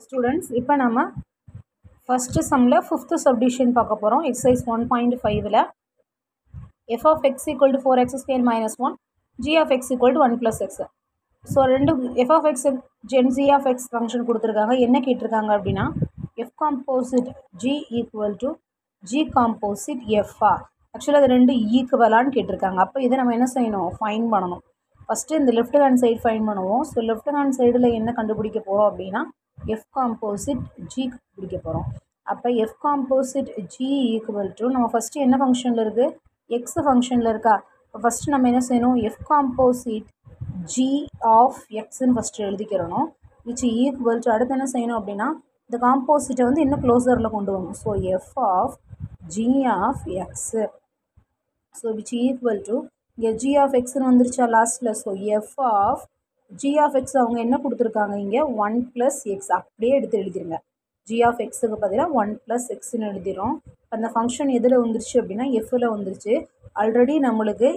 Students, இப்போ நம்ம first sumல 5th subdivision பார்க்க போகிறோம். exercise 1.5ல f of x equal to 4x square minus 1, g of x equal to 1 plus x. So ரெண்டு f of x gen g of x function கொடுத்துருக்காங்க. என்ன கேட்டிருக்காங்க அப்படின்னா f composite g equal to g composite f. ஆக்சுவலாக அது ரெண்டு ஈக்குவலான்னு கேட்டிருக்காங்க. அப்போ இதை நம்ம என்ன செய்யணும், ஃபைன் பண்ணணும். ஃபஸ்ட்டு இந்த லெஃப்ட் ஹேண்ட் சைடு ஃபைன் பண்ணுவோம். ஸோ லெஃப்ட் ஹேண்ட் சைடில் என்ன கண்டுபிடிக்க போகிறோம் அப்படின்னா f composite g கண்டுபிடிக்க போகிறோம். அப்போ f composite g equal to நம்ம ஃபஸ்ட்டு என்ன ஃபங்க்ஷனில் இருக்குது, எக்ஸ் ஃபங்க்ஷனில் இருக்கா. இப்போ ஃபஸ்ட்டு நம்ம என்ன செய்யணும், f composite g of xன்னு ஃபஸ்ட்டு எழுதிக்கிறணும். விச் ஈக்குவல் டு அடுத்து என்ன செய்யணும் அப்படின்னா இந்த காம்போசிட்டை வந்து இன்னும் க்ளோசரில் கொண்டு வரணும். So f of g of x. So which equal to இங்கே g of xன்னு வந்துருச்சா லாஸ்ட்டில். So f of g of x அவங்க என்ன கொடுத்துருக்காங்க, இங்கே 1 + x அப்படியே எடுத்து எழுதிருங்க. g of xக்கு பதிலாக 1 + xன்னு எழுதிடும். அந்த ஃபங்க்ஷன் எதில் வந்துருச்சு அப்படின்னா எஃப்பில் வந்துருச்சு. ஆல்ரெடி நம்மளுக்கு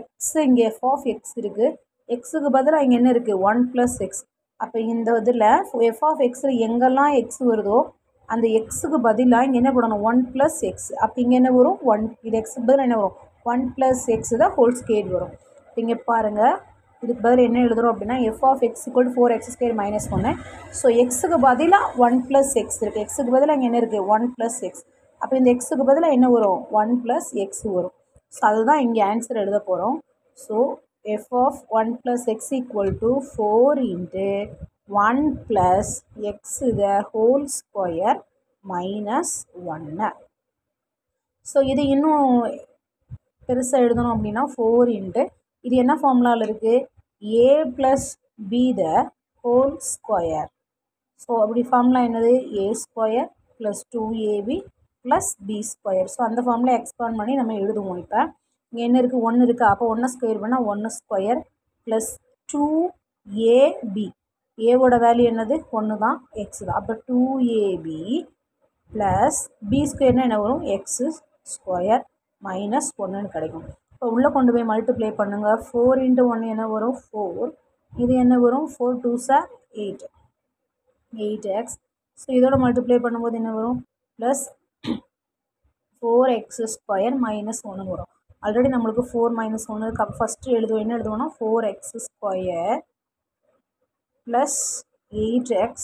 x இங்கே f of x இருக்குது, எக்ஸுக்கு பதிலாக இங்கே என்ன இருக்குது 1 + x. அப்போ இந்த இதில் f of xல் எங்கெல்லாம் x வருதோ அந்த எக்ஸுக்கு பதிலாக இங்கே என்ன பண்ணணும் 1 + x. அப்போ இங்கே என்ன வரும் 1, இது எக்ஸுக்கு பதிலாக என்ன வரும் 1 + x தான் ஹோல் ஸ்கொயர் வரும். இப்போ இங்கே பாருங்கள், இதுக்கு பதில் என்ன எழுதுகிறோம் அப்படின்னா f of x = 4x square minus 1. So எக்ஸுக்கு பதிலாக 1 + x இருக்குது, எக்ஸுக்கு பதிலாக இங்கே என்ன இருக்குது 1 + x. அப்போ இந்த எக்ஸுக்கு பதிலாக என்ன வரும் 1 + x வரும். ஸோ அதுதான் இங்கே ஆன்சர் எழுத போகிறோம். So f of 1 + x equal to 4 into 1 plus x the whole square minus 1. So இது இன்னும் பெருசாக எழுதணும் அப்படின்னா 4 into இது என்ன ஃபார்முலாவில் இருக்குது a plus b the whole square. So அப்படி ஃபார்முலா என்னது a square plus 2ab plus b square. So அந்த ஃபார்முலா எக்ஸ்பாண்ட் பண்ணி நம்ம எழுதுவோம். இப்போ இங்கே என்ன இருக்குது 1 இருக்குது, அப்போ 1 ஸ்கொயர் பண்ணால் 1 ஸ்கொயர் ப்ளஸ் 2ab. ஏவோட வேல்யூ என்னது 1 தான், எக்ஸ் தான். அப்போ 2ab ப்ளஸ் b ஸ்கொயர்னால் என்ன வரும் எக்ஸ் ஸ்கொயர் மைனஸ் 1ன்னு கிடைக்கும். இப்போ உள்ளே கொண்டு போய் மல்டிப்ளை பண்ணுங்கள். 4 × 1 என்ன வரும் 4, இது என்ன வரும் 4 2s 8, 8x. ஸோ இதோட மல்டிப்ளை பண்ணும்போது என்ன வரும் ப்ளஸ் 4x ஸ்கொயர் மைனஸ் 1 வரும். ஆல்ரெடி நம்மளுக்கு 4 - 1 இருக்குது. அப்போ ஃபஸ்ட்டு எழுதுவோம், என்ன எழுதுவோம்னா 4x ஸ்கொயர் ப்ளஸ் 8x.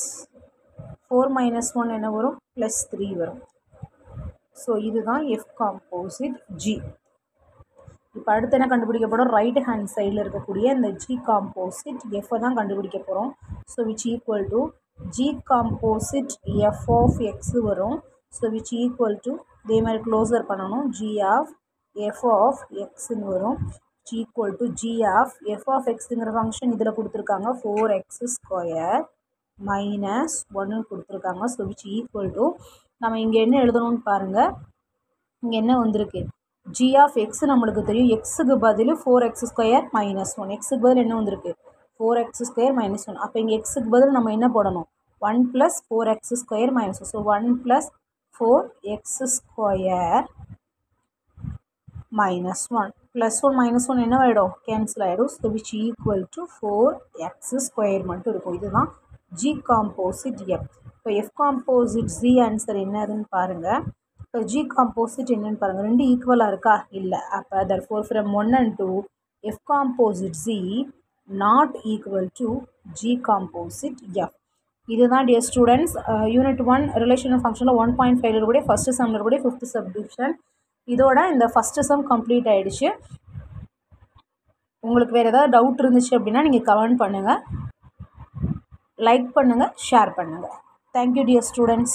4 - 1 என்ன வரும் ப்ளஸ் 3 வரும். ஸோ இதுதான் f composite g. இப்போ அடுத்து என்ன கண்டுபிடிக்க போகிறோம், ரைட் ஹேண்ட் சைடில் இருக்கக்கூடிய இந்த g composite f தான் கண்டுபிடிக்க போகிறோம். So which equal to g composite f of x வரும். ஸோ விச் ஈக்குவல் டு இதே மாதிரி க்ளோசர் பண்ணணும், g of f of xன்னு வரும். Which equal to g of f of xங்கிற ஃபங்க்ஷன் இதில் கொடுத்துருக்காங்க 4x ஸ்கொயர் மைனஸ் 1 கொடுத்துருக்காங்க. ஸோ விச் ஈக்குவல் டு நம்ம இங்கே என்ன எழுதணும்னு பாருங்கள், இங்கே என்ன வந்திருக்கு g of x நம்மளுக்கு தெரியும், எக்ஸுக்கு பதில் 4x ஸ்கொயர் மைனஸ் 1, எக்ஸுக்கு பதில் என்ன வந்திருக்கு 4x ஸ்கொயர் மைனஸ் 1. அப்போ இங்கே எக்ஸுக்கு பதில் நம்ம என்ன போடணும் 1 + 4x square minus 1. So 1 + 4x square minus 1 plus 1 minus 1 என்ன ஆகிடும் கேன்சல் ஆகிடும். So which equal to 4x square மட்டும் இருக்கும். இதுதான் g composite f. இப்போ f composite z ஆன்சர் என்னதுன்னு பாருங்கள். இப்போ g composite என்னன்னு பாருங்கள், ரெண்டு ஈக்குவலாக இருக்கா இல்லை. அப்போ therefore from 1 and 2 f composite z not equal to g composite f. இதுதான் டியர் ஸ்டூடெண்ட்ஸ் யூனிட் 1 ரிலேஷனல் ஃபங்க்ஷனில் 1.5 இருக்கக்கூடிய ஃபஸ்ட்டு சம்மில் இருக்கக்கூடிய 5th சப்டிவிஷன். இதோட இந்த ஃபஸ்ட்டு சம் கம்ப்ளீட் ஆகிடுச்சு. உங்களுக்கு வேறு ஏதாவது டவுட் இருந்துச்சு அப்படின்னா நீங்கள் கமெண்ட் பண்ணுங்கள், லைக் பண்ணுங்கள், ஷேர் பண்ணுங்கள். Thank you dear students.